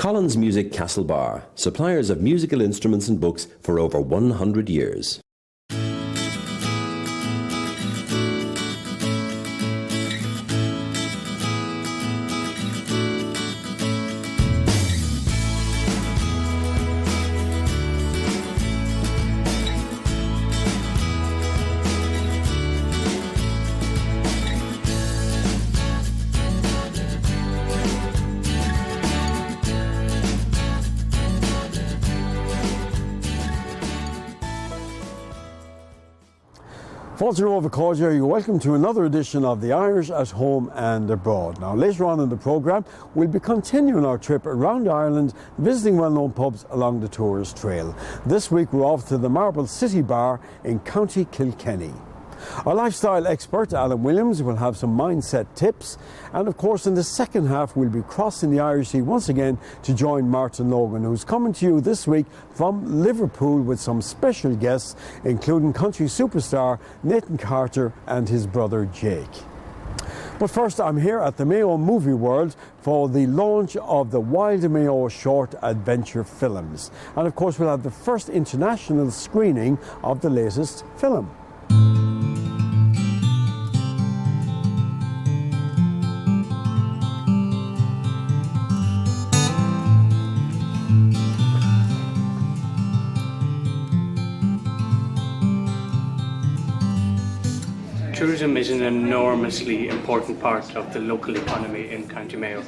Collins Music Castlebar, suppliers of musical instruments and books for over 100 years. Fáilte Rómha Cóide, you're welcome to another edition of The Irish at Home and Abroad. Now, later on in the programme, we'll be continuing our trip around Ireland, visiting well-known pubs along the Tourist Trail. This week, we're off to the Marble City Bar in County Kilkenny. Our lifestyle expert, Alan Williams, will have some mindset tips. And of course, in the second half, we'll be crossing the Irish Sea once again to join Martin Logan, who's coming to you this week from Liverpool with some special guests, including country superstar Nathan Carter and his brother Jake. But first, I'm here at the Mayo Movie World for the launch of the Wild Mayo Short Adventure films. And of course, we'll have the first international screening of the latest film. Tourism is an enormously important part of the local economy in County Mayo.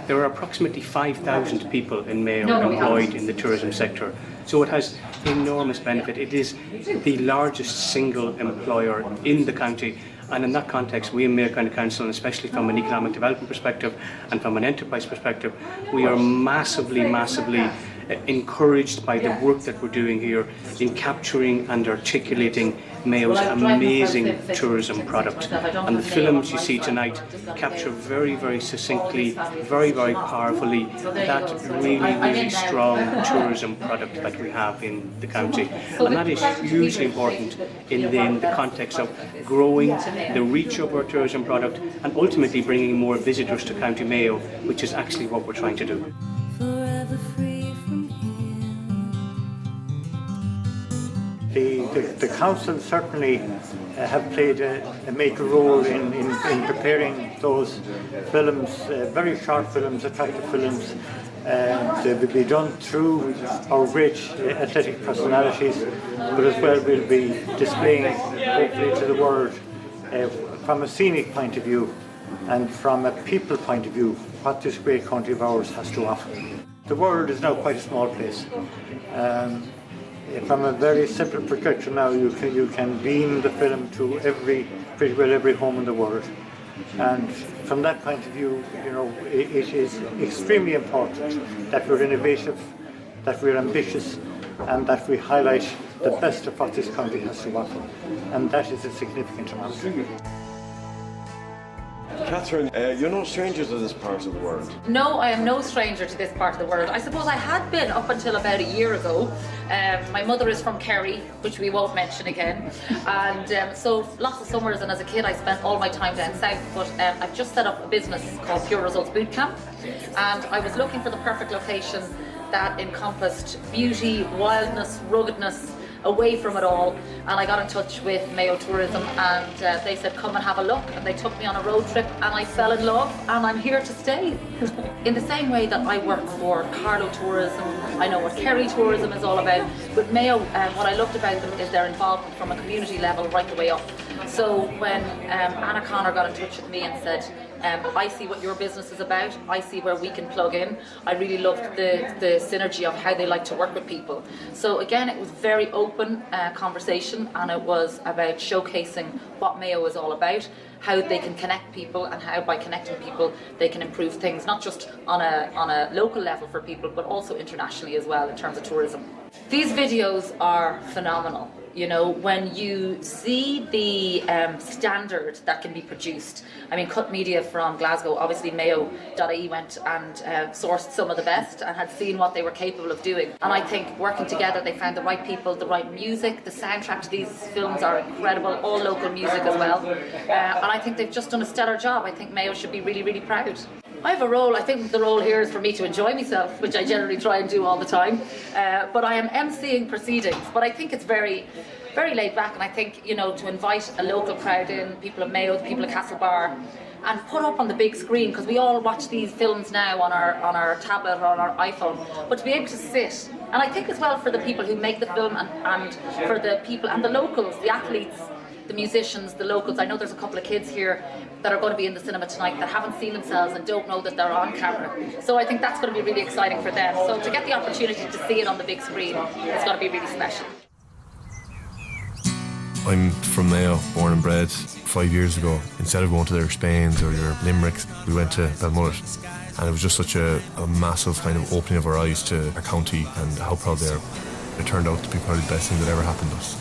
There are approximately 5,000 people in Mayo employed in the tourism sector, so it has enormous benefit. It is the largest single employer in the county, and in that context, we in Mayo County Council, and especially from an economic development perspective and from an enterprise perspective, we are massively encouraged by the work that we're doing here in capturing and articulating Mayo's amazing tourism product. And the films you see tonight capture very succinctly, very powerfully that really strong tourism product that we have in the county. And that is hugely important in the context of growing the reach of our tourism product and ultimately bringing more visitors to County Mayo, which is actually what we're trying to do. The council certainly have played a major role in preparing those films, very short films, attractive films. They will be done through our great athletic personalities, but as well we'll be displaying hopefully to the world from a scenic point of view and from a people point of view what this great country of ours has to offer. The world is now quite a small place. From a very simple perspective now, you can beam the film to pretty well every home in the world. And from that point of view, you know, it is extremely important that we're innovative, that we're ambitious, and that we highlight the best of what this country has to offer. And that is a significant amount. Catherine, you're no stranger to this part of the world. No, I am no stranger to this part of the world. I suppose I had been up until about a year ago. My mother is from Kerry, which we won't mention again. And so lots of summers, and as a kid I spent all my time down south. But I've just set up a business called Pure Results Boot Camp. And I was looking for the perfect location that encompassed beauty, wildness, ruggedness, away from it all, and I got in touch with Mayo Tourism, and they said come and have a look, and they took me on a road trip, and I fell in love, and I'm here to stay. In the same way that I work for Carlow Tourism, I know what Kerry Tourism is all about. With Mayo, what I loved about them is their involvement from a community level right the way up. So when Anna Connor got in touch with me and said, I see what your business is about, I see where we can plug in, I really loved the synergy of how they like to work with people. So again, it was very open conversation, and it was about showcasing what Mayo is all about, how they can connect people, and how by connecting people they can improve things, not just on a local level for people, but also internationally as well in terms of tourism. These videos are phenomenal. You know, when you see the standard that can be produced, I mean, Cut Media from Glasgow, obviously Mayo.ie went and sourced some of the best and had seen what they were capable of doing. And I think working together, they found the right people, the right music. The soundtrack to these films are incredible, all local music as well. And I think they've just done a stellar job. I think Mayo should be really proud. I have a role. I think the role here is for me to enjoy myself, which I generally try and do all the time. But I am emceeing proceedings. But I think it's very, very laid back, and I think, you know, to invite a local crowd in, people of Mayo, the people of Castlebar, and put up on the big screen, because we all watch these films now on our tablet or on our iPhone, but to be able to sit, and I think as well for the people who make the film and for the people and the locals, the athletes, the musicians, the locals. I know there's a couple of kids here that are going to be in the cinema tonight that haven't seen themselves and don't know that they're on camera. So I think that's going to be really exciting for them. So to get the opportunity to see it on the big screen, it's going to be really special. I'm from Mayo, born and bred. 5 years ago, instead of going to their Spains or your Limericks, we went to Belmullet. And it was just such a massive kind of opening of our eyes to our county and how proud they are. It turned out to be probably the best thing that ever happened to us.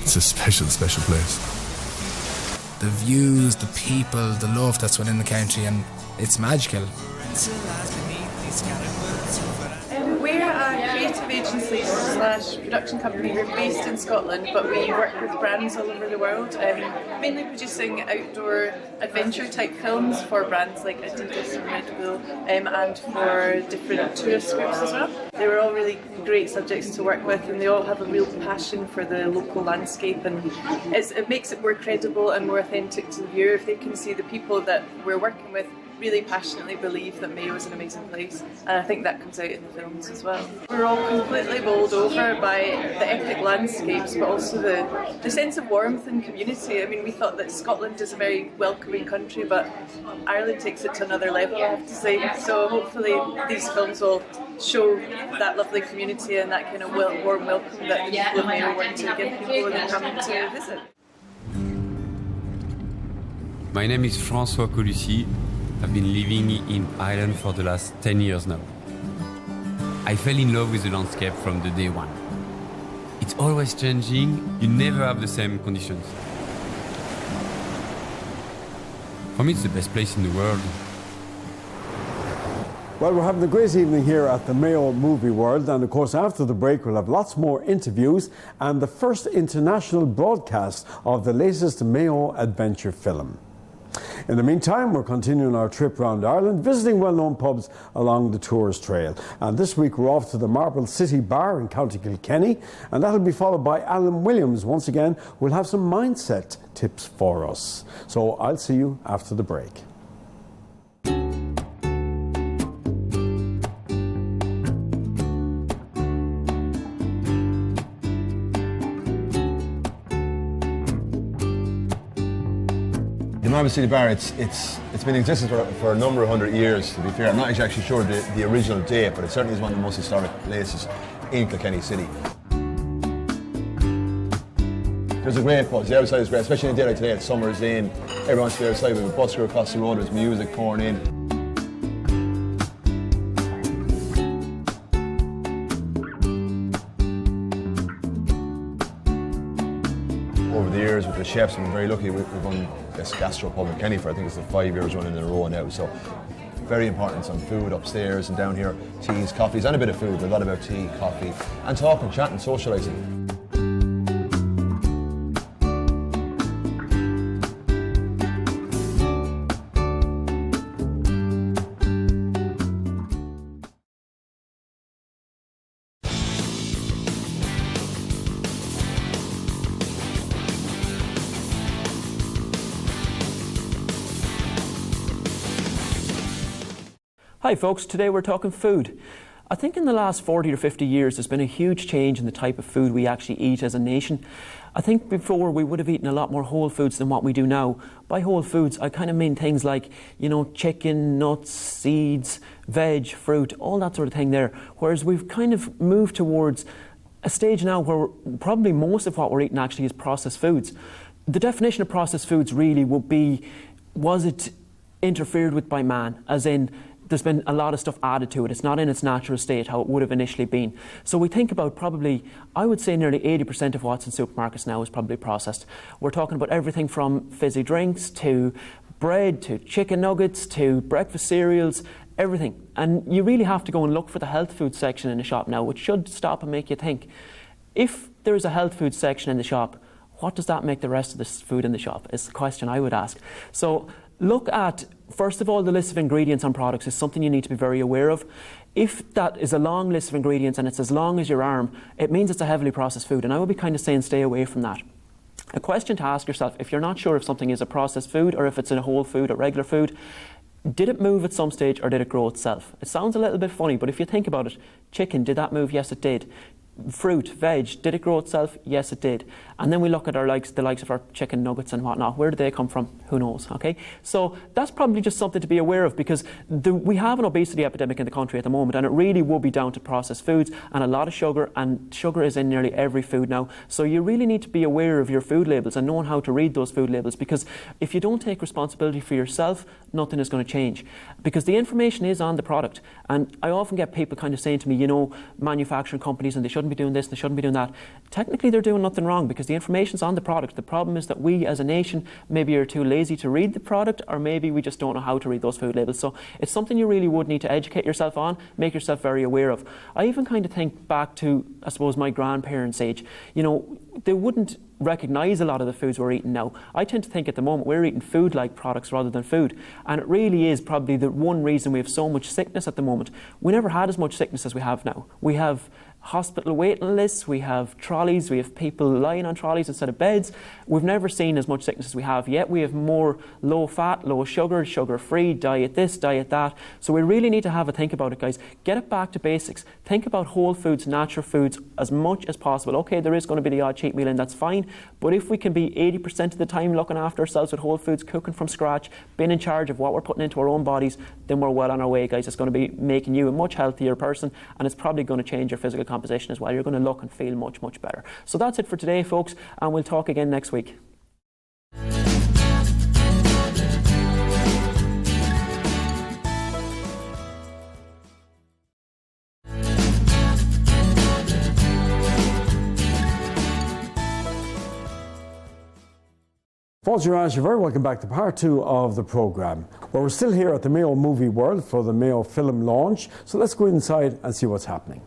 It's a special, special place. The views, the people, the love that's within the county, and it's magical. We're a creative agency / production company. We're based in Scotland, but we work with brands all over the world, mainly producing outdoor adventure type films for brands like Adidas and Red Bull, and for different tourist groups as well. They were all really great subjects to work with, and they all have a real passion for the local landscape, and it makes it more credible and more authentic to the viewer if they can see the people that we're working with really passionately believe that Mayo is an amazing place, and I think that comes out in the films as well. We're all completely bowled over by the epic landscapes, but also the sense of warmth and community. I mean, we thought that Scotland is a very welcoming country, but Ireland takes it to another level, I have to say. So hopefully these films will show that lovely community and that kind of warm welcome that the people of Mayo want to give people when they come to visit. My name is François Colucci. I've been living in Ireland for the last 10 years now. I fell in love with the landscape from the day one. It's always changing, you never have the same conditions. For me, it's the best place in the world. Well, we're having a great evening here at the Mayo Movie World, and of course after the break we'll have lots more interviews and the first international broadcast of the latest Mayo adventure film. In the meantime, we're continuing our trip around Ireland, visiting well-known pubs along the Tours Trail. And this week we're off to the Marble City Bar in County Kilkenny, and that'll be followed by Alan Williams once again, who will have some mindset tips for us. So I'll see you after the break. The Marble City Bar, it's been in existence for a number of hundred years, to be fair. I'm not actually sure the original date, but it certainly is one of the most historic places in Kilkenny City. There's a great buzz. The outside is great, especially in a day like today. It's summer's in. Everyone's to be outside with a busker across the road. There's music pouring in. Over the years with the chefs, we've been very lucky. We've won Best Gastro Pub in Kenny for I think it's the 5 years running in a row now. So very important, some food upstairs and down here, teas, coffees, and a bit of food, but a lot about tea, coffee, and talking, chatting, socialising. Hi folks, today we're talking food. I think in the last 40 or 50 years there's been a huge change in the type of food we actually eat as a nation. I think before we would have eaten a lot more whole foods than what we do now. By whole foods I kind of mean things like, you know, chicken, nuts, seeds, veg, fruit, all that sort of thing there. Whereas we've kind of moved towards a stage now where probably most of what we're eating actually is processed foods. The definition of processed foods really would be, was it interfered with by man, as in there's been a lot of stuff added to it. It's not in its natural state how it would have initially been. So we think about probably, I would say nearly 80% of what's in supermarkets now is probably processed. We're talking about everything from fizzy drinks to bread to chicken nuggets to breakfast cereals, everything. And you really have to go and look for the health food section in a shop now, which should stop and make you think. If there's a health food section in the shop, what does that make the rest of the food in the shop is the question I would ask. So look at First of all, the list of ingredients on products is something you need to be very aware of. If that is a long list of ingredients and it's as long as your arm, it means it's a heavily processed food, and I would be kind of saying stay away from that. A question to ask yourself, if you're not sure if something is a processed food or if it's a whole food or regular food, did it move at some stage or did it grow itself? It sounds a little bit funny, but if you think about it, chicken, did that move? Yes, it did. Fruit, veg, did it grow itself? Yes, it did. And then we look at the likes of our chicken nuggets and whatnot. Where did they come from? Who knows, okay? So that's probably just something to be aware of, because we have an obesity epidemic in the country at the moment, and it really will be down to processed foods and a lot of sugar, and sugar is in nearly every food now. So you really need to be aware of your food labels and knowing how to read those food labels, because if you don't take responsibility for yourself, nothing is going to change, because the information is on the product. And I often get people kind of saying to me, you know, manufacturing companies, and they shouldn't be doing this, they shouldn't be doing that. Technically they're doing nothing wrong, because the information's on the product. The problem is that we as a nation maybe are too lazy to read the product, or maybe we just don't know how to read those food labels. So it's something you really would need to educate yourself on, make yourself very aware of. I even kind of think back to, I suppose, my grandparents' age. You know, they wouldn't recognise a lot of the foods we're eating now. I tend to think at the moment we're eating food-like products rather than food, and it really is probably the one reason we have so much sickness at the moment. We never had as much sickness as we have now. We have hospital waiting lists, we have trolleys, we have people lying on trolleys instead of beds. We've never seen as much sickness as we have, yet we have more low fat, low sugar, sugar-free, diet this, diet that. So we really need to have a think about it, guys. Get it back to basics. Think about whole foods, natural foods as much as possible. Okay, there is going to be the odd cheat meal, and that's fine, but if we can be 80% of the time looking after ourselves with whole foods, cooking from scratch, being in charge of what we're putting into our own bodies, then we're well on our way, guys. It's going to be making you a much healthier person, and it's probably going to change your physical composition as well. You're going to look and feel much, much better. So that's it for today, folks, and we'll talk again next week. You're very welcome back to part 2 of the programme, where we're still here at the Mayo Movie World for the Mayo film launch. So let's go inside and see what's happening.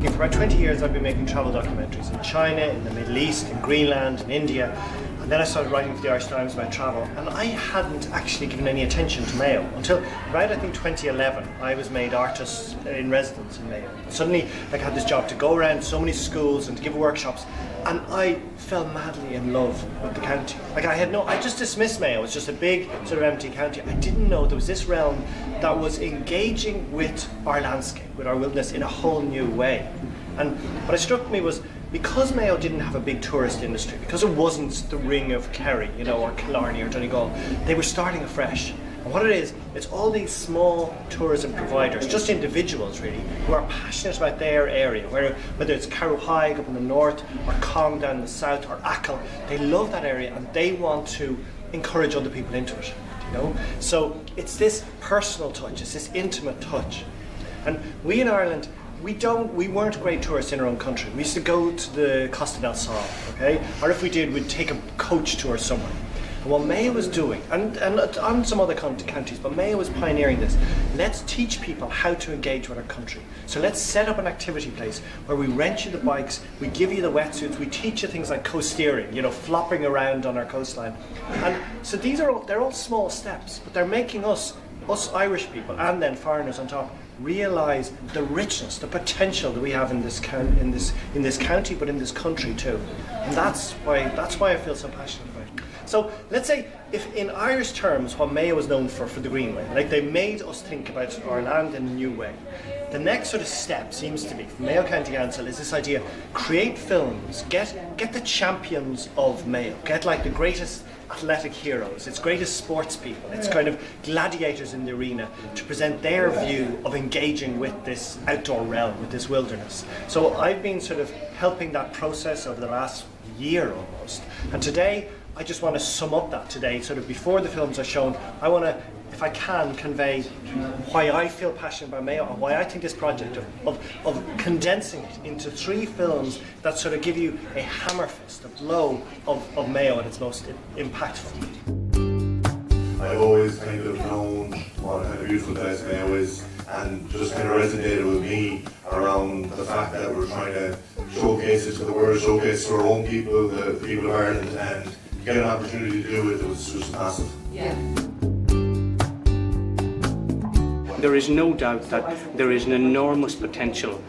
For about 20 years I've been making travel documentaries in China, in the Middle East, in Greenland, in India. And then I started writing for the Irish Times about travel, and I hadn't actually given any attention to Mayo until around, I think, 2011. I was made artist in residence in Mayo. And suddenly I had this job to go around so many schools and to give workshops, and I fell madly in love with the county. Like I just dismissed Mayo as just a big sort of empty county. I didn't know there was this realm that was engaging with our landscape, with our wilderness in a whole new way. And what struck me was, because Mayo didn't have a big tourist industry, because it wasn't the Ring of Kerry, you know, or Killarney or Donegal, they were starting afresh. And what it is, it's all these small tourism providers, just individuals really, who are passionate about their area, whether it's Carrowhige up in the north, or Cong down in the south, or Achill. They love that area and they want to encourage other people into it, you know? So it's this personal touch, it's this intimate touch. And we in Ireland, we weren't great tourists in our own country. We used to go to the Costa del Sol, okay? Or if we did, we'd take a coach tour somewhere. And what Mayo was doing, and on some other counties, but Mayo was pioneering this. Let's teach people how to engage with our country. So let's set up an activity place where we rent you the bikes, we give you the wetsuits, we teach you things like coast-steering, you know, flopping around on our coastline. And so they're all small steps, but they're making us Irish people, and then foreigners on top, realise the richness, the potential that we have in this county, but in this country too. And that's why I feel so passionate about it. So let's say, if in Irish terms, what Mayo was known for the Greenway, like they made us think about our land in a new way. The next sort of step seems to be, from Mayo County Council, is this idea: create films, get the champions of Mayo, get like the greatest athletic heroes, its greatest sports people, its kind of gladiators in the arena, to present their view of engaging with this outdoor realm, with this wilderness. So I've been sort of helping that process over the last year almost. And today, I just want to sum up that today, sort of before the films are shown. I want to, if I can, convey why I feel passionate about Mayo and why I think this project of condensing it into 3 films that sort of give you a hammer fist, a blow of Mayo at its most impactful. I've always kind of known what a kind of beautiful place Mayo is, and just kind of resonated with me around the fact that we're trying to showcase it to the world, showcase it to our own people, the people of Ireland, and get an opportunity to do it was just massive. There is no doubt that there is an enormous potential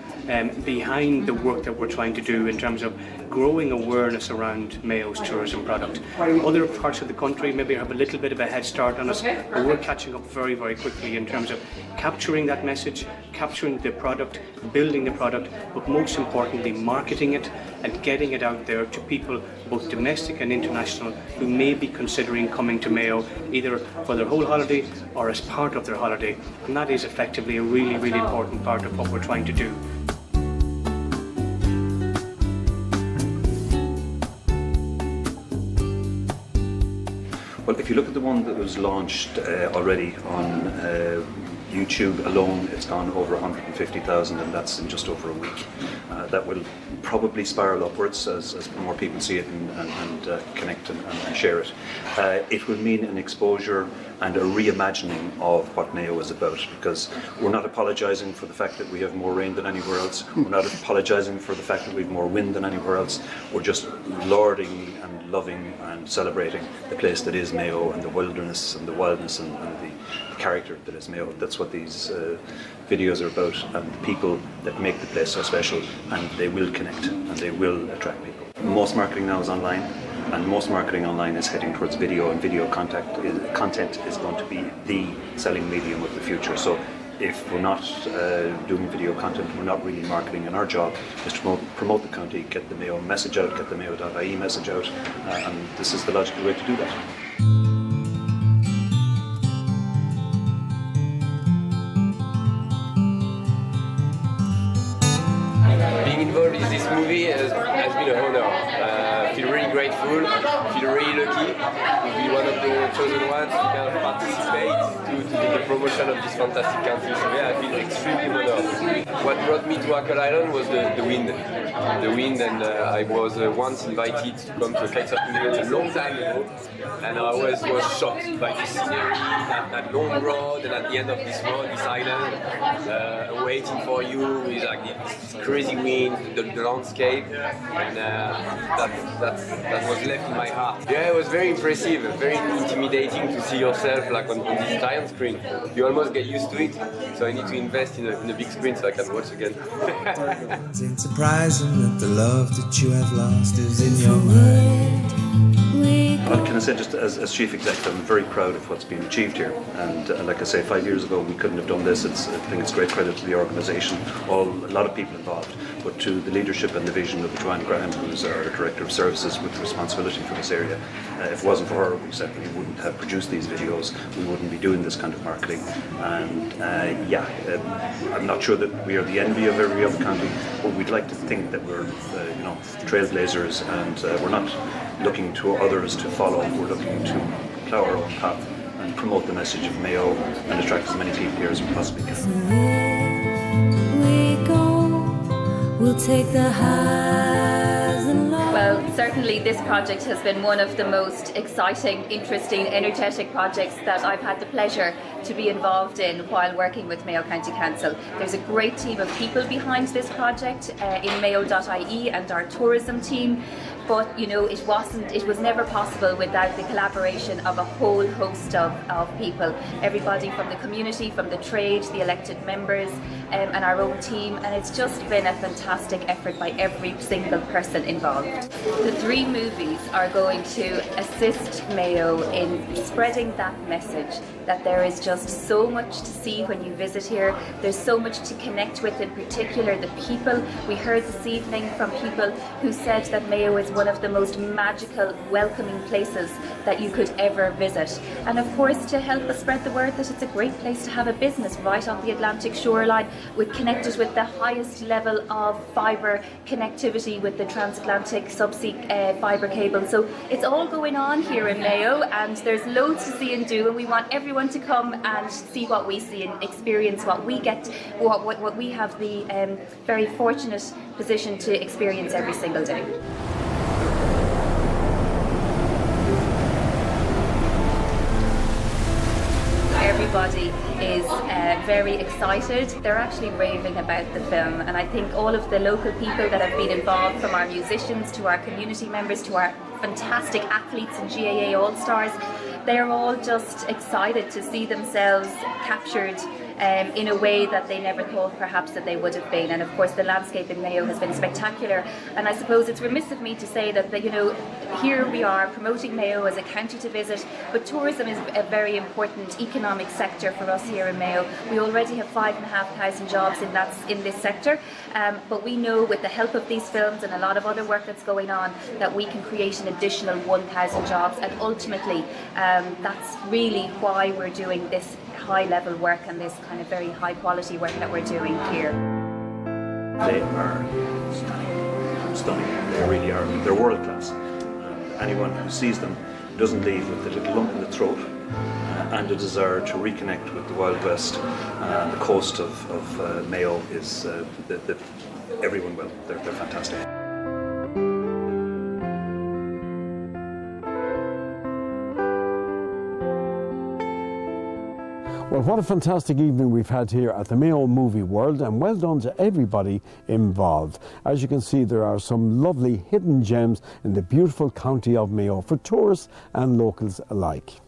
behind the work that we're trying to do in terms of growing awareness around Mayo's tourism product. Other parts of the country maybe have a little bit of a head start on us, but we're catching up very, very quickly in terms of capturing that message, capturing the product, building the product, but most importantly marketing it and getting it out there to people, both domestic and international, who may be considering coming to Mayo either for their whole holiday or as part of their holiday. And that is effectively a really, really important part of what we're trying to do. Well, if you look at the one that was launched already on YouTube alone, it's gone over 150,000, and that's in just over a week. That will probably spiral upwards as more people see it and connect and share it. It will mean an exposure and a reimagining of what Mayo is about, because we're not apologising for the fact that we have more rain than anywhere else. We're not apologising for the fact that we have more wind than anywhere else. We're just lauding and loving and celebrating the place that is Mayo and the wilderness and the wildness and the character that is Mayo. That's what these videos are about, and the people that make the place so special, and they will connect and they will attract people. Most marketing now is online, and most marketing online is heading towards video, and video content is going to be the selling medium of the future. So if we're not doing video content, we're not really marketing, and our job is to promote the county, get the Mayo message out, get the Mayo.ie message out, and this is the logical way to do that. Being involved in this movie has been an honor. I feel really grateful, feel really lucky to be one of the chosen ones to kind of participate to the promotion of this fantastic country. So yeah, I feel extremely honored. What brought me to Achill Island was the wind. And I was once invited to come to a kitesurfing event a long time ago, and I was shocked by the scenery, that long road, and at the end of this road, this island, waiting for you with like this crazy wind, the landscape, and that was left in my heart. Yeah, it was very impressive, very intimidating to see yourself like on this giant screen. You almost get used to it, so I need to invest in a big screen so I can watch again. It's surprising that the love that you have lost is in your mind. Can I say, just as Chief Executive, I'm very proud of what's been achieved here. And like I say, 5 years ago we couldn't have done this. I think it's great credit to the organisation, a lot of people involved, but to the leadership and the vision of Joanne Graham, who's our Director of Services with responsibility for this area. If it wasn't for her, we certainly wouldn't have produced these videos. We wouldn't be doing this kind of marketing. And I'm not sure that we are the envy of every other county, but we'd like to think that we're trailblazers, and we're not looking to others to follow. We're looking to plough our own path and promote the message of Mayo and attract as many people here as we possibly can. We go, we'll take the highs and lows. Well, certainly this project has been one of the most exciting, interesting, energetic projects that I've had the pleasure to be involved in while working with Mayo County Council. There's a great team of people behind this project in Mayo.ie and our tourism team. But it was never possible without the collaboration of a whole host of people, everybody from the community, from the trade, the elected members, and our own team, and it's just been a fantastic effort by every single person involved. The 3 movies are going to assist Mayo in spreading that message that there is just so much to see when you visit here. There's so much to connect with, in particular the people. We heard this evening from people who said that Mayo is one of the most magical, welcoming places that you could ever visit. And of course, to help us spread the word that it's a great place to have a business right on the Atlantic shoreline. We're connected with the highest level of fibre connectivity with the transatlantic subsea fibre cable. So it's all going on here in Mayo, and there's loads to see and do, and we want everyone to come and see what we see and experience what we get, what we have the very fortunate position to experience every single day. everybody is very excited. They're actually raving about the film, and I think all of the local people that have been involved, from our musicians to our community members to our fantastic athletes and GAA All-Stars, they're all just excited to see themselves captured in a way that they never thought perhaps that they would have been. And of course the landscape in Mayo has been spectacular, and I suppose it's remiss of me to say that you know, here we are promoting Mayo as a county to visit, but tourism is a very important economic sector for us here in Mayo. We already have 5,500 jobs in this sector, but we know with the help of these films and a lot of other work that's going on that we can create an additional 1,000 jobs, and ultimately that's really why we're doing this high level work and this kind of very high quality work that we're doing here. They are stunning. They really are. They're world class. Anyone who sees them doesn't leave with a little lump in the throat and a desire to reconnect with the Wild West. The coast of Mayo is everyone will. They're fantastic. Well, what a fantastic evening we've had here at the Mayo Movie World, and well done to everybody involved. As you can see, there are some lovely hidden gems in the beautiful county of Mayo for tourists and locals alike.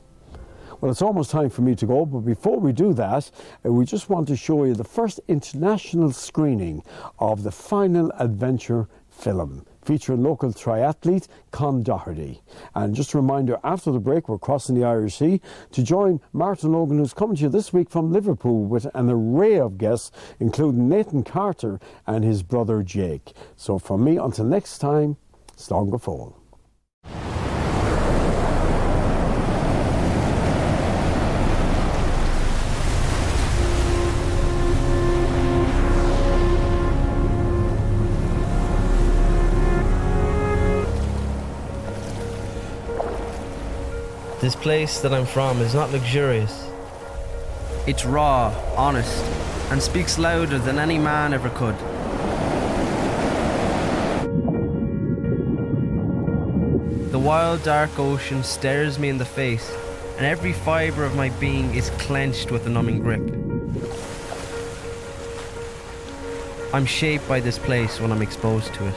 Well, it's almost time for me to go, but before we do that, we just want to show you the first international screening of the Final Adventure film, featuring local triathlete Con Doherty. And just a reminder, after the break, we're crossing the Irish Sea to join Martin Logan, who's coming to you this week from Liverpool with an array of guests, including Nathan Carter and his brother Jake. So from me, until next time, slán go fóill. This place that I'm from is not luxurious. It's raw, honest, and speaks louder than any man ever could. The wild, dark ocean stares me in the face, and every fibre of my being is clenched with a numbing grip. I'm shaped by this place when I'm exposed to it.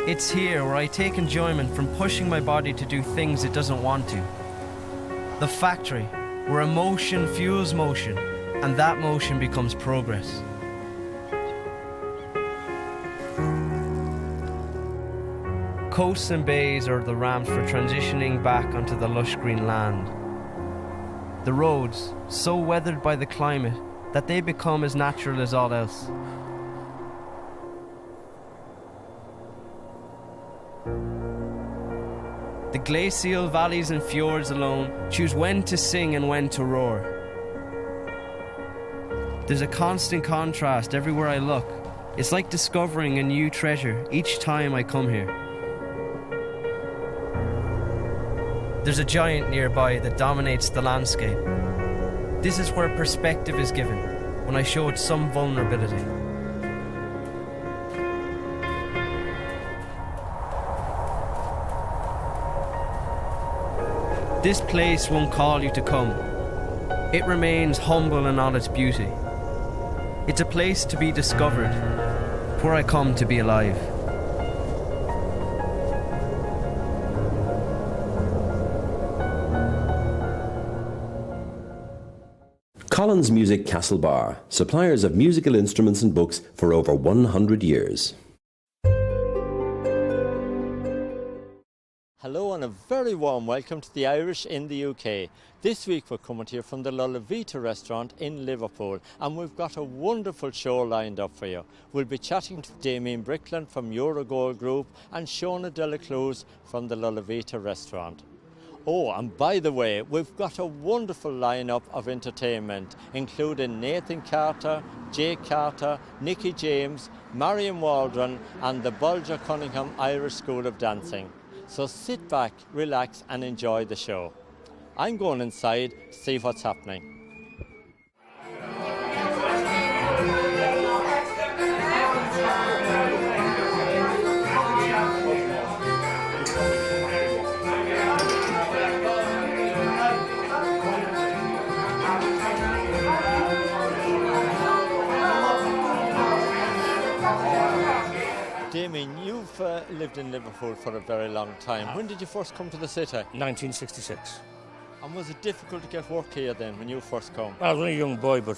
It's here where I take enjoyment from pushing my body to do things it doesn't want to. The factory, where emotion fuels motion, and that motion becomes progress. Coasts and bays are the ramps for transitioning back onto the lush green land. The roads, so weathered by the climate that they become as natural as all else. The glacial valleys and fjords alone choose when to sing and when to roar. There's a constant contrast everywhere I look. It's like discovering a new treasure each time I come here. There's a giant nearby that dominates the landscape. This is where perspective is given, when I show it some vulnerability. This place won't call you to come. It remains humble in all its beauty. It's a place to be discovered, where I come to be alive. Collins Music Castlebar, suppliers of musical instruments and books for over 100 years. Hello and a very warm welcome to the Irish in the UK. This week we're coming here from the Lullavita restaurant in Liverpool, and we've got a wonderful show lined up for you. We'll be chatting to Damien Brickland from Eurogold Group and Shona Delacruz from the Lullavita restaurant. Oh, and by the way, we've got a wonderful lineup of entertainment, including Nathan Carter, Jake Carter, Nicky James, Marion Waldron and the Bulger Cunningham Irish School of Dancing. So sit back, relax and enjoy the show. I'm going inside to see what's happening. Damien, you've lived in Liverpool for a very long time. When did you first come to the city? 1966. And was it difficult to get work here then when you first come? Well, I was only a young boy, but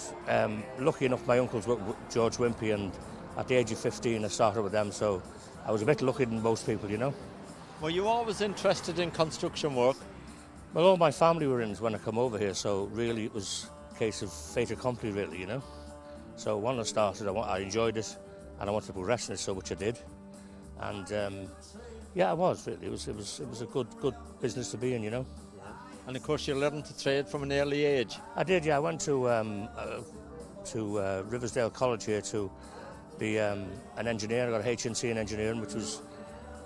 lucky enough my uncles were George Wimpy, and at the age of 15 I started with them, so I was a bit lucky than most people, you know. Were you always interested in construction work? Well, all my family were in when I come over here, so really it was a case of fait accompli, really, you know. So when I started, I enjoyed it, and I wanted to progress in it, so which I did. And yeah, I was really. It was a good business to be in, you know. And of course, you learned the trade from an early age. I did, yeah. I went to Riversdale College here to be an engineer. I got a HNC in engineering, which was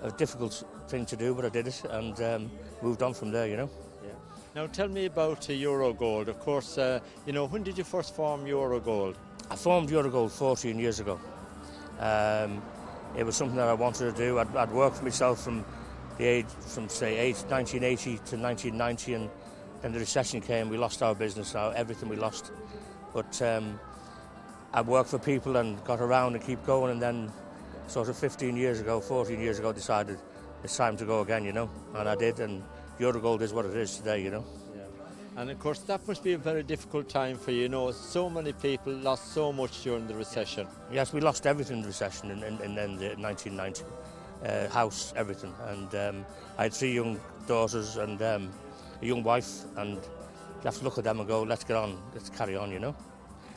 a difficult thing to do, but I did it, and moved on from there, you know. Now tell me about Eurogold. Of course, you know, when did you first form Eurogold? I formed Eurogold 14 years ago. It was something that I wanted to do. I'd worked for myself from the age, from say 1980 to 1990, and then the recession came. We lost our business, everything we lost. But I worked for people and got around and keep going, and then sort of 14 years ago, decided it's time to go again, you know. And I did, and Eurogold is what it is today, you know. And of course, that must be a very difficult time for you. You know, so many people lost so much during the recession. Yes, we lost everything in the recession in 1990. House, everything. And I had 3 young daughters and a young wife, and you have to look at them and go, let's get on, let's carry on, you know.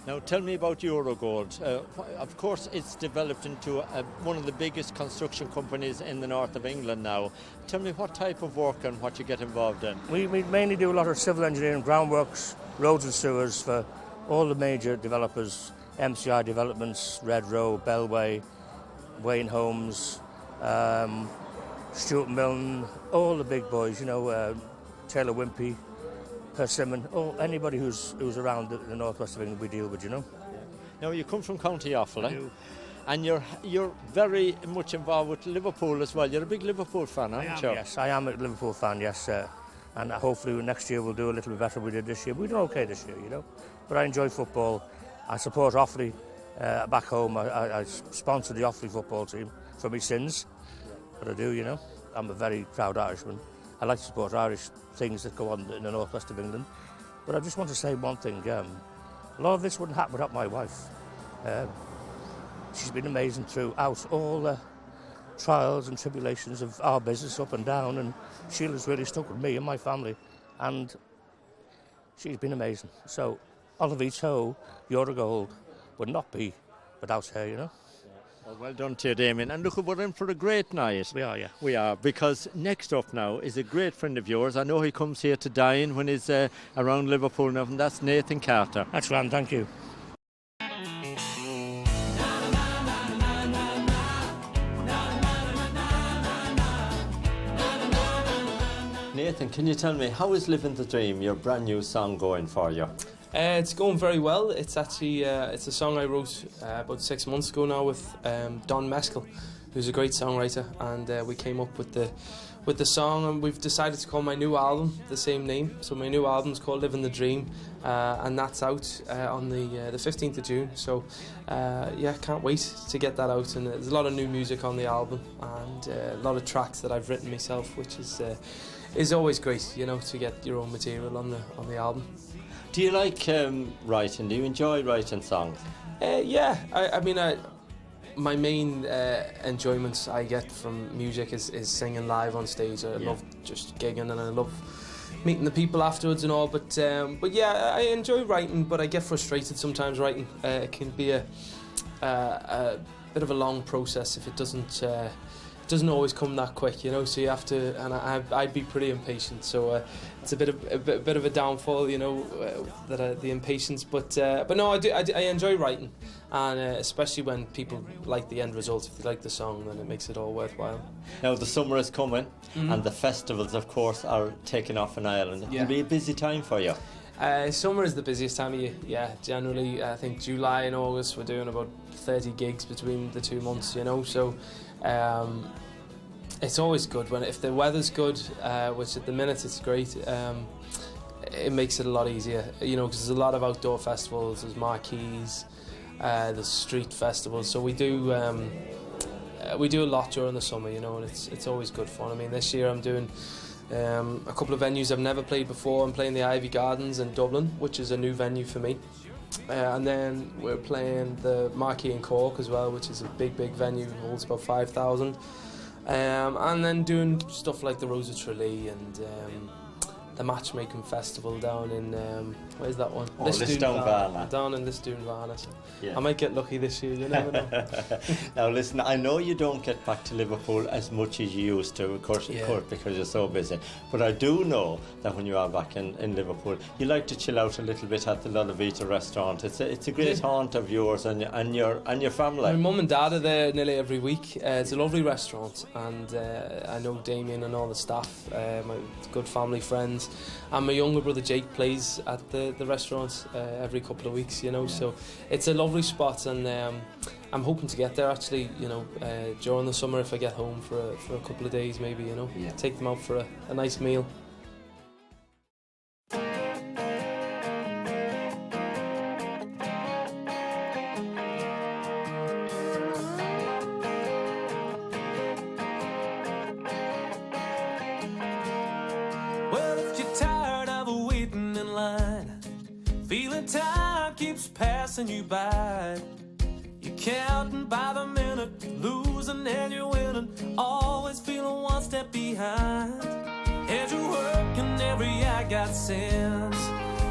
Now tell me about Eurogold. Of course, it's developed into one of the biggest construction companies in the north of England now. Tell me what type of work and what you get involved in. We mainly do a lot of civil engineering, groundworks, roads and sewers for all the major developers, MCI Developments, Red Row, Bellway, Wayne Homes, Stuart Milne, all the big boys, you know, Taylor Wimpey, Persimmon, anybody who's around the northwest of England we deal with, you know. Now you come from County Offaly, and you're very much involved with Liverpool as well. You're a big Liverpool fan, aren't you? Yes, I am a Liverpool fan, yes. And hopefully next year we'll do a little bit better than we did this year. We did okay this year, you know. But I enjoy football. I support Offaly back home. I sponsor the Offaly football team for my sins, but I do, you know. I'm a very proud Irishman. I like to support Irish things that go on in the northwest of England. But I just want to say one thing. A lot of this wouldn't happen without my wife. She's been amazing throughout all the trials and tribulations of our business up and down, and Sheila's really stuck with me and my family, and she's been amazing. So Oliver Toe, Eurogold would not be without her, you know. Well done to you, Damien. And look, we're in for a great night. We are, yeah. We are, because next up now is a great friend of yours. I know he comes here to dine when he's around Liverpool now, and that's Nathan Carter. That's grand, thank you. Nathan, can you tell me, how is Living the Dream, your brand new song, going for you? It's going very well. It's actually it's a song I wrote about 6 months ago now with Don Mescal, who's a great songwriter, and we came up with the song, and we've decided to call my new album the same name. So my new album's called Living the Dream, and that's out on the 15th of June. So yeah, can't wait to get that out. And there's a lot of new music on the album, and a lot of tracks that I've written myself, which is always great, you know, to get your own material on the album. Do you like writing? Do you enjoy writing songs? Yeah, I mean, my main enjoyments I get from music is singing live on stage. I love just gigging, and I love meeting the people afterwards and all. But yeah, I enjoy writing, but I get frustrated sometimes writing. It can be a bit of a long process if it doesn't always come that quick, you know. So you have to, and I'd be pretty impatient. So it's a bit of a downfall, you know, the impatience. But no, I enjoy writing, and especially when people like the end result. If they like the song, then it makes it all worthwhile. Now the summer is coming, and the festivals, of course, are taking off in Ireland. It'll be a busy time for you. Summer is the busiest time of year. Yeah, generally, I think July and August we're doing about 30 gigs between the 2 months, you know. So. It's always good if the weather's good, which at the minute it's great. It makes it a lot easier, you know, because there's a lot of outdoor festivals. There's marquees, there's street festivals. So we do we do a lot during the summer, you know, and it's always good fun. I mean, this year I'm doing a couple of venues I've never played before. I'm playing the Ivy Gardens in Dublin, which is a new venue for me. And then we're playing the Marquee in Cork as well, which is a big venue, holds about 5,000. And then doing stuff like the Rose of Tralee and the Matchmaking Festival down in where's that one? Lisdoonvarna. Down in Lisdoonvarna. So Yeah. I might get lucky this year. You never know. Now listen, I know you don't get back to Liverpool as much as you used to, of course, because you're so busy. But I do know that when you are back in Liverpool, you like to chill out a little bit at the Lola Vita restaurant. It's a great haunt of yours and your family. My mum and dad are there nearly every week. It's a lovely restaurant, and I know Damien and all the staff, my good family friends, and my younger brother Jake plays at the restaurant every couple of weeks, you know. So it's a lovely spot, and I'm hoping to get there actually, you know, during the summer if I get home for a couple of days maybe, you know. Take them out for a nice meal. Well, if you're tired of waiting in line, feeling time keeps passing you by, you're counting by the minute, losing and you're winning, always feeling one step behind. As you're working every eye got sense,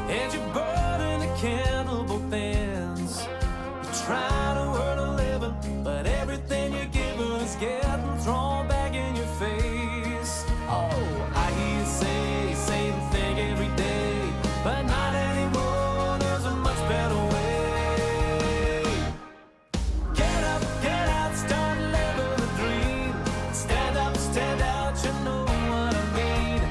as you're burning a candle both ends, you're trying to earn a living, but everything you're giving is getting thrown back in your face. Oh, I hear you say same thing every day, but not anymore, there's a much better way. Get up, get out, start living the dream. Stand up, stand out, you know what I mean.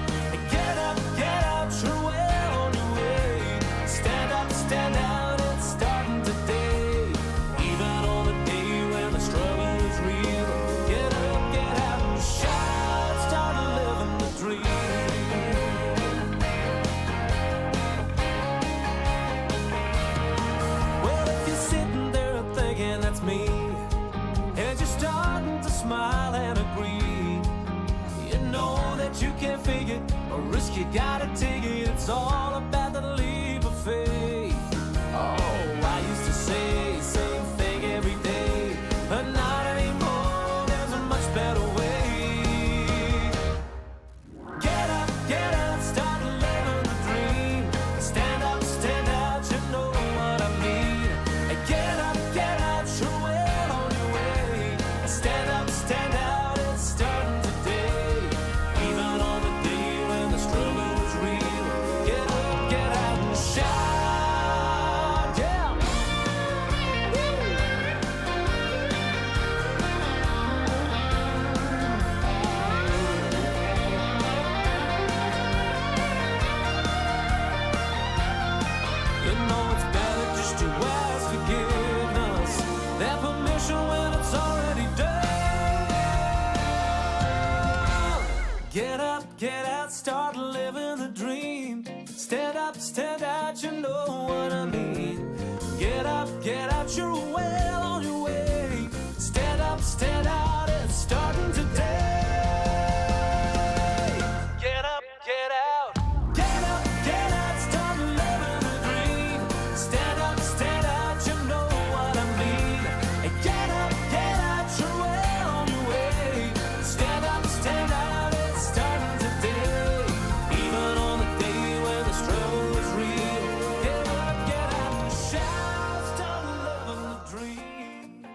Get up, get out, you're well on your way. Stand up, stand out, it's starting today. Even on the day when the struggle is real. Get up, get out, and shout, start living the dream. Well, if you're sitting there thinking that's me, and you're starting to smile and agree, you know that you can't fake it, or risk you gotta take it. It's all about the leap of faith. Oh, I used to say same thing every day, but not anymore, there's a much better way. Get up, get out, start living the dream. Stand up, stand out, you know what I mean. Get up, get out, you're well on your way. Stand up, stand out, it's starting today. Even on the day when the struggle is real. Get up, get out, and shout, yeah. You know it's better just to ask forgiveness than permission when it's already done. Get up, get out, start living the dream. Stand up, stand out, you know what I mean. Get up, get out, you're well on your way. Stand up, stand out, it's starting today. Get up, get out. Get up, get out, start living the dream. Stand up, stand out, you know what I mean. Get up, get out, you're well on your way. Stand up, stand out, it's starting today. Even on the day when the struggle is real. Get up, get out, and shout, start living the dream.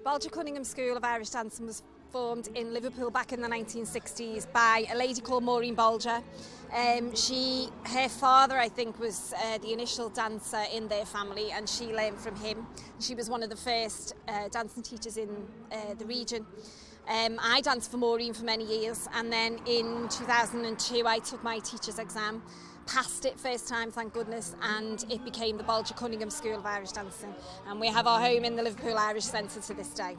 Bolger Cunningham School of Irish Dancing was formed in Liverpool back in the 1960s by a lady called Maureen Bolger. Her father, I think, was the initial dancer in their family, and she learned from him. She was one of the first dancing teachers in the region. I danced for Maureen for many years, and then in 2002 I took my teacher's exam, passed it first time, thank goodness, and it became the Bolger Cunningham School of Irish Dancing, and we have our home in the Liverpool Irish Centre to this day.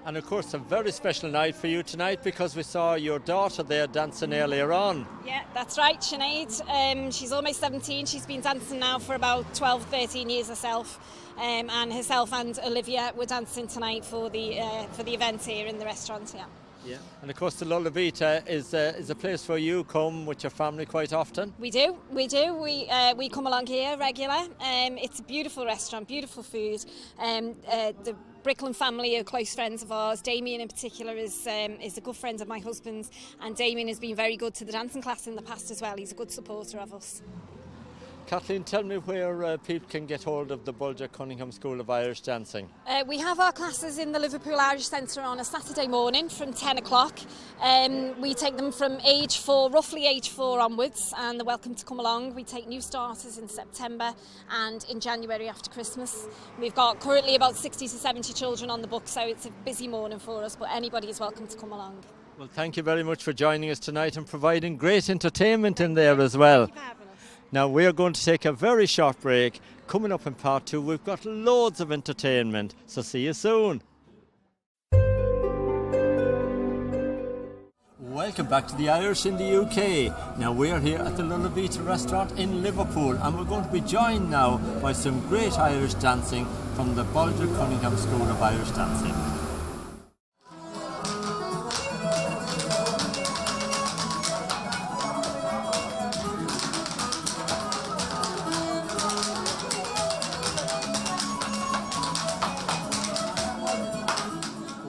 And of course, a very special night for you tonight because we saw your daughter there dancing earlier on. Yeah, that's right, Sinead. She's almost 17. She's been dancing now for about 12, 13 years herself. And herself and Olivia were dancing tonight for the event here in the restaurant. Yeah. Yeah. And of course, the Lullavita is a place where you come with your family quite often. We do. We come along here regular. It's a beautiful restaurant, beautiful food. The Brickland family are close friends of ours. Damien in particular is a good friend of my husband's, and Damien has been very good to the dancing class in the past as well. He's a good supporter of us. Kathleen, tell me where people can get hold of the Bulger Cunningham School of Irish Dancing. We have our classes in the Liverpool Irish Centre on a Saturday morning from 10 o'clock. We take them from roughly age 4 onwards, and they're welcome to come along. We take new starters in September and in January after Christmas. We've got currently about 60 to 70 children on the book, so it's a busy morning for us, but anybody is welcome to come along. Well, thank you very much for joining us tonight and providing great entertainment in there as well. Thank you for having us. Now we are going to take a very short break. Coming up in part 2, we've got loads of entertainment, so see you soon. Welcome back to the Irish in the UK. Now we're here at the Lullavita restaurant in Liverpool, and we're going to be joined now by some great Irish dancing from the Bulger Cunningham School of Irish Dancing.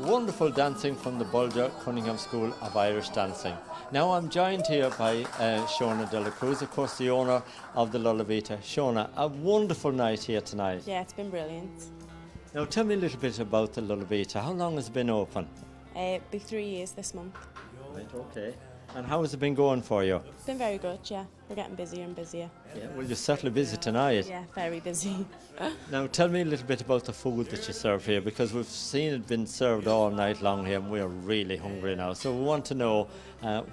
Wonderful dancing from the Bulger Cunningham School of Irish Dancing. Now I'm joined here by Shona De La Cruz, of course the owner of the Lullavita. Shona, a wonderful night here tonight. Yeah, it's been brilliant. Now tell me a little bit about the Lullavita. How long has it been open? It'll be 3 years this month. Right, okay. And how has it been going for you? It's been very good, yeah. We're getting busier and busier. Yeah, well, you're certainly busy tonight. Yeah, very busy. Now tell me a little bit about the food that you serve here, because we've seen it been served all night long here and we're really hungry now. So we want to know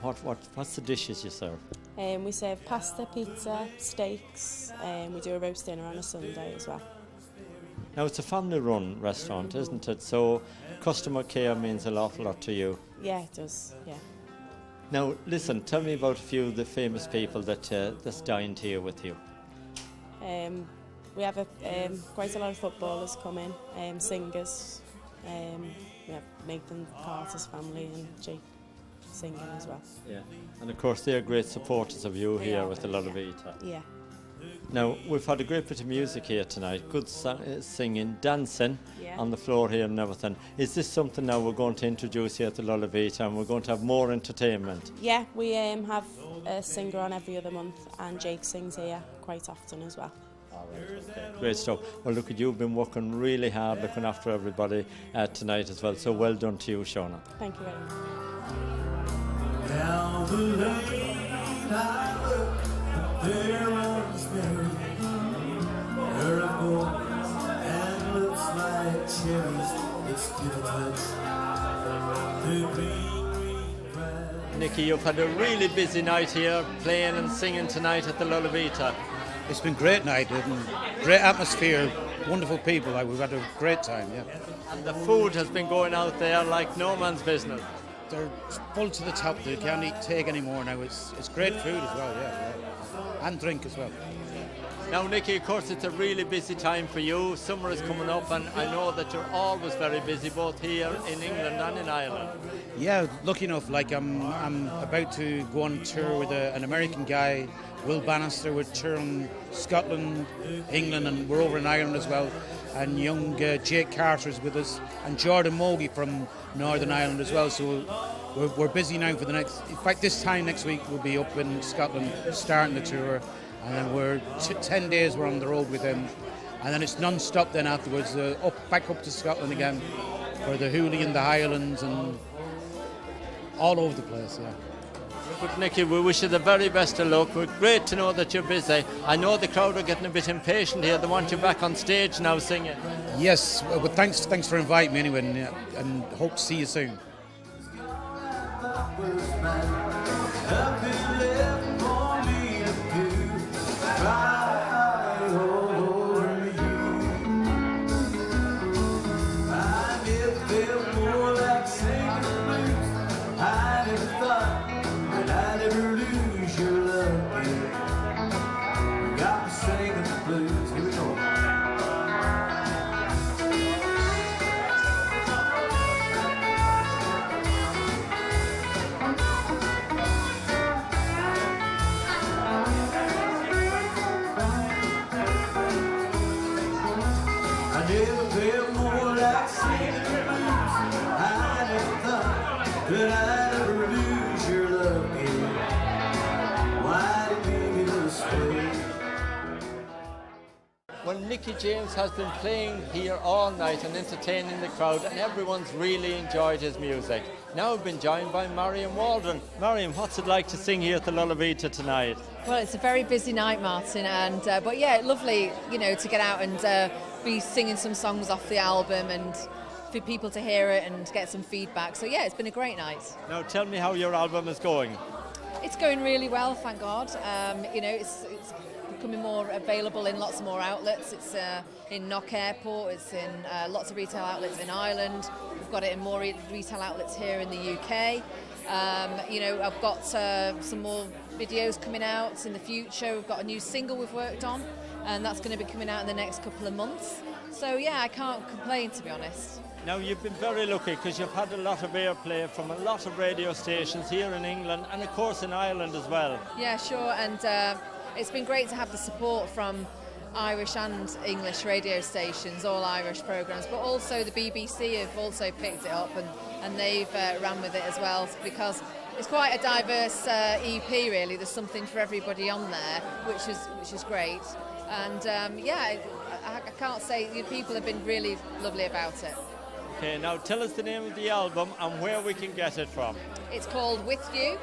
what's the dishes you serve? We serve pasta, pizza, steaks, we do a roast dinner on a Sunday as well. Now it's a family-run restaurant, isn't it? So customer care means an awful lot to you. Yeah, it does, yeah. Now listen, tell me about a few of the famous people that's dined here with you. We have quite a lot of footballers come in, singers. We have Nathan Carter's family and Jake singing as well. Yeah, and of course they're great supporters of you here with the Lullavita. Yeah. Now we've had a great bit of music here tonight, good singing, dancing on the floor here and everything. Is this something now we're going to introduce here at the Lullavita and we're going to have more entertainment? Yeah, we have a singer on every other month, and Jake sings here quite often as well. All right, okay. Great stuff. Well, look, you've been working really hard looking after everybody tonight as well, so well done to you, Shona. Thank you very much. Down the lane I look, there runs Mary, her of gold, and looks like cherries, it's give a touch, the green, green grass. Nicky, you've had a really busy night here, playing and singing tonight at the Lullavita. It's been a great night, great atmosphere, wonderful people. We've had a great time, yeah. And the food has been going out there like no man's business. They're full to the top. They can't take any more now. It's great food as well, yeah. And drink as well. Now, Nicky, of course, it's a really busy time for you. Summer is coming up, and I know that you're always very busy, both here in England and in Ireland. Yeah, lucky enough. Like I'm about to go on tour with an American guy, Will Bannister, with touring Scotland, England, and we're over in Ireland as well. And young Jake Carter is with us, and Jordan Mogi from Northern Ireland as well. So we're busy now for the next. In fact, this time next week we'll be up in Scotland starting the tour, and then we're 10 days we're on the road with him, and then it's non-stop. Then afterwards, back up to Scotland again for the Hoolie and the Highlands and all over the place. Yeah. But Nicky, we wish you the very best of luck. It's great to know that you're busy. I know the crowd are getting a bit impatient here. They want you back on stage now singing. Yes, but thanks for inviting me anyway, and hope to see you soon. More Could I ever lose your love again? Why did we give us away? Well, Nicky James has been playing here all night and entertaining the crowd, and everyone's really enjoyed his music. Now we've been joined by Marion Waldron. Marion, what's it like to sing here at the Lullavita tonight? Well, it's a very busy night, Martin, and but yeah, lovely, you know, to get out and be singing some songs off the album and for people to hear it and get some feedback. So yeah, it's been a great night. Now tell me how your album is going. It's going really well, thank God. You know, it's becoming more available in lots more outlets. It's in Knock Airport, it's in lots of retail outlets in Ireland. We've got it in more retail outlets here in the UK. You know, I've got some more videos coming out in the future. We've got a new single we've worked on, and that's going to be coming out in the next couple of months. So yeah, I can't complain, to be honest. Now you've been very lucky because you've had a lot of airplay from a lot of radio stations here in England and of course in Ireland as well. Yeah, sure, and it's been great to have the support from Irish and English radio stations, all Irish programmes, but also the BBC have also picked it up and they've ran with it as well, because it's quite a diverse EP really. There's something for everybody on there, which is great. And yeah, I can't say, people have been really lovely about it. Okay, now tell us the name of the album and where we can get it from. It's called With You.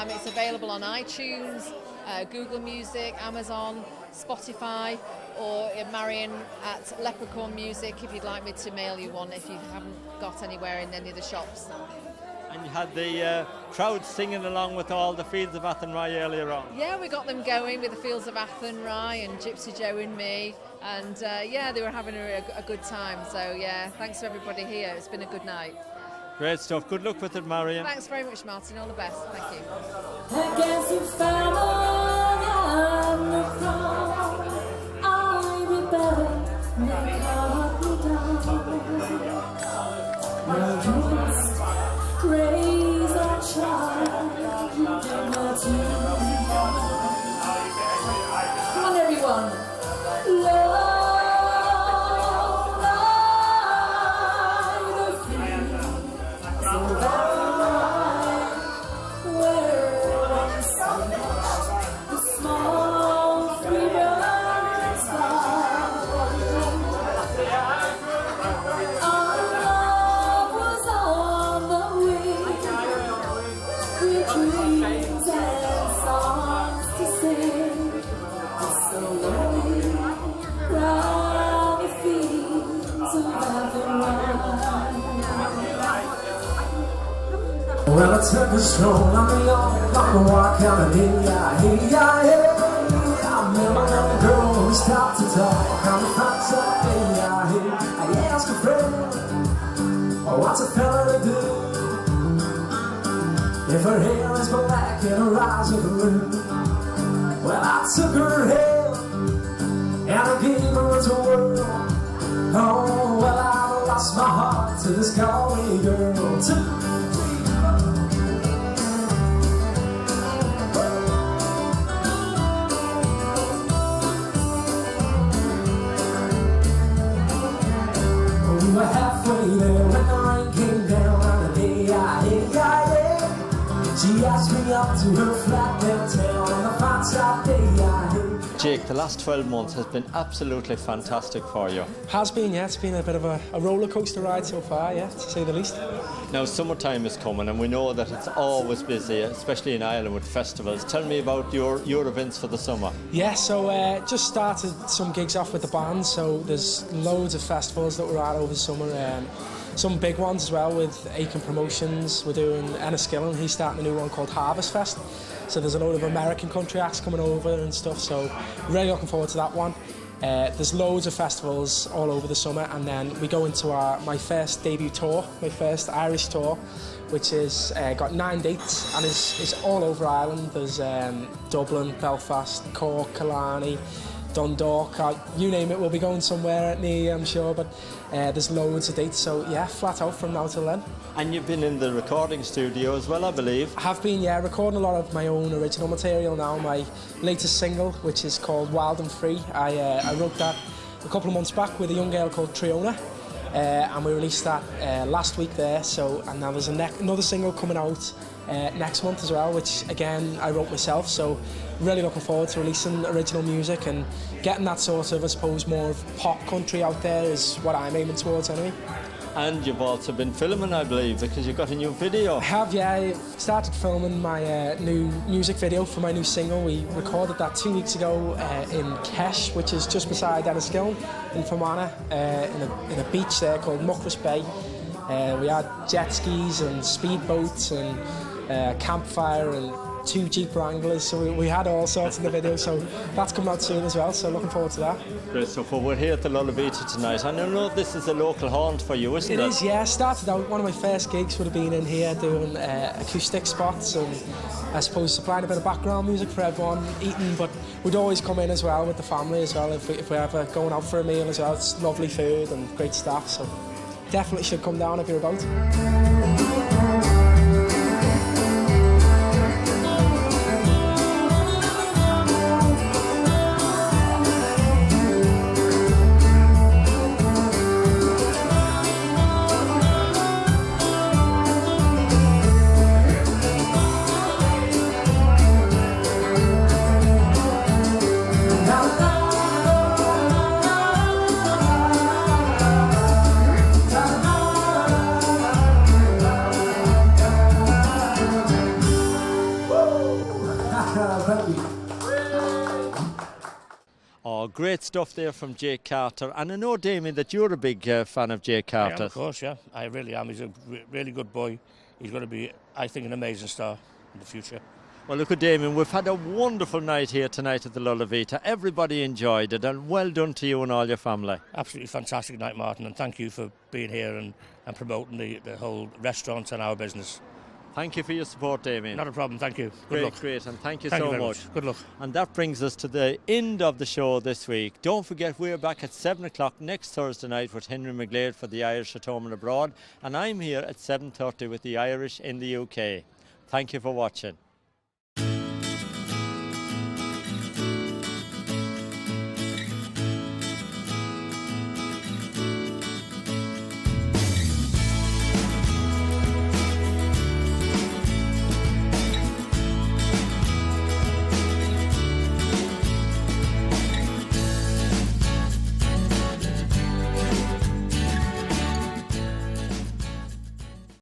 It's available on iTunes, Google Music, Amazon, Spotify, or Marion at Leprechaun Music if you'd like me to mail you one if you haven't got anywhere in any of the shops. And you had the crowd singing along with all the Fields of Athenry earlier on. Yeah, we got them going with the Fields of Athenry and Gypsy Joe and me, and yeah, they were having a good time. So yeah, thanks to everybody here. It's been a good night. Great stuff. Good luck with it, Marion. Thanks very much, Martin. All the best. Thank you. I guess you found on the crown. I rebel, never cut me down. My dreams, grace or child, you did not Come on, everyone. Love. Well, I took a stroll on the walk out of I met a young girl who stopped to talk on the front side. I asked a friend, what's a fella to do if her hair is black and her eyes are blue? Well, I took her hand and I gave her a twirl. Oh, well, I lost my heart to this Galway girl. We were halfway there when the rain came down on the day. She asked me up to her flat downtown on the fine south day. Jake, the last 12 months has been absolutely fantastic for you. Has been, yeah. It's been a bit of a roller coaster ride so far, yeah, to say the least. Now, summertime is coming and we know that it's always busy, especially in Ireland with festivals. Tell me about your events for the summer. Yeah, so just started some gigs off with the band, so there's loads of festivals that we're at over the summer. Some big ones as well with Aiken Promotions. We're doing Enniskillen, he's starting a new one called Harvest Fest. So there's a load of American country acts coming over and stuff, so really looking forward to that one. There's loads of festivals all over the summer, and then we go into my first debut tour, my first Irish tour, which is got 9 dates and is all over Ireland. There's Dublin, Belfast, Cork, Killarney, Dundalk, you name it, we'll be going somewhere near, I'm sure, but there's loads of dates, so yeah, flat out from now till then. And you've been in the recording studio as well, I believe. I have been, yeah, recording a lot of my own original material now. My latest single, which is called Wild and Free, I wrote that a couple of months back with a young girl called Triona, and we released that last week there. So, and now there's another single coming out next month as well, which again I wrote myself. So really looking forward to releasing original music and getting that sort of, I suppose, more of pop country out there is what I'm aiming towards anyway. And you've also been filming, I believe, because you've got a new video. I have, yeah. I started filming my new music video for my new single. We recorded that 2 weeks ago in Kesh, which is just beside Enniskillen in Fermanagh, in a beach there called Muckross Bay. We had jet skis and speedboats and campfire and 2 Jeep Wranglers, so we had all sorts in the video, so that's coming out soon as well, so looking forward to that. Great stuff. Well, we're here at the Lullavita tonight, and I know this is a local haunt for you, isn't it? It is, yeah. Started out, one of my first gigs would have been in here doing acoustic spots and I suppose supplying a bit of background music for everyone, eating, but we'd always come in as well with the family as well if we're ever going out for a meal as well. It's lovely food and great staff, so definitely should come down if you're about. Oh, great stuff there from Jake Carter. And I know, Damien, that you're a big fan of Jake Carter. I am, of course, yeah. I really am. He's a really good boy. He's going to be, I think, an amazing star in the future. Well, look at Damien. We've had a wonderful night here tonight at the Lullavita. Everybody enjoyed it, and well done to you and all your family. Absolutely fantastic night, Martin, and thank you for being here and promoting the whole restaurant and our business. Thank you for your support, Damien. Not a problem, thank you. Good luck. Great, and thank you so so much. much. Good luck. And that brings us to the end of the show this week. Don't forget, we're back at 7 o'clock next Thursday night with Henry McGlade for the Irish at home and abroad, and I'm here at 7:30 with the Irish in the UK. Thank you for watching.